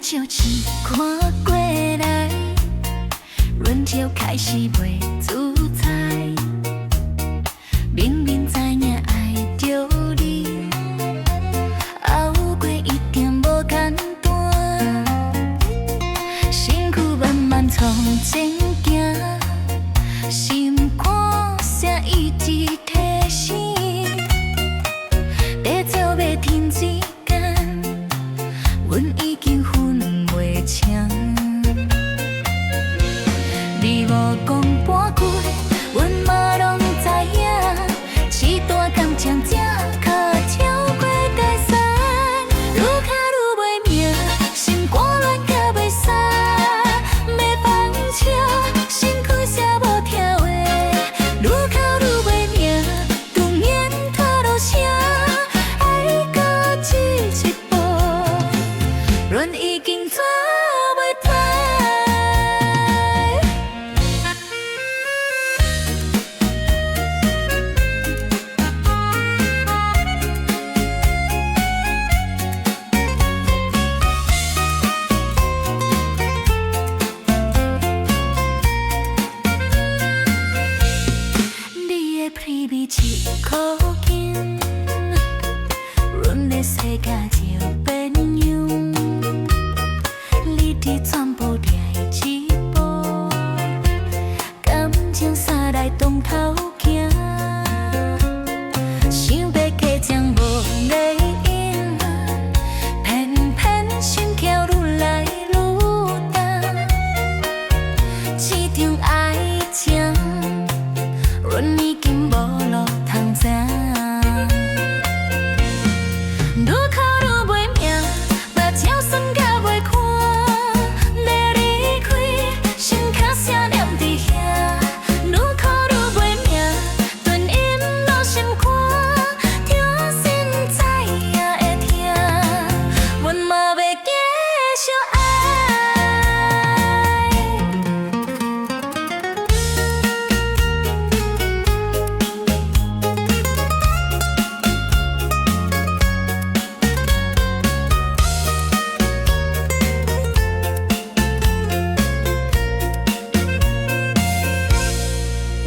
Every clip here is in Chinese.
照星看过来，阮就开始袂自在。明明知影爱着你，熬过一定无简单，身躯慢慢从前行，心肝声一直提醒，白鸟要停止间，阮已经分袂清。你无讲半句，阮嘛拢知影，一段感情才可超过界线，愈卡愈袂命，心肝乱甲袂散，要放手，身躯却无听话，愈哭愈袂命，当然拖落声，爱到这一步，阮已经抓袂脱。屁味一箍紧，阮的世界就变样。你伫全部掠伊一步，感情衫来当头行，想要加奖无内因，偏偏心跳愈来愈重，这场爱情，阮已经无路通走，愈哭愈袂命，目睭酸甲袂看，要离开，心脚声念伫遐，愈哭愈袂命，顿音落心肝，听心知影会疼，阮嘛要继续爱。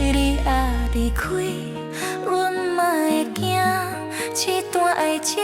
你若离开，阮嘛会惊，这段爱情。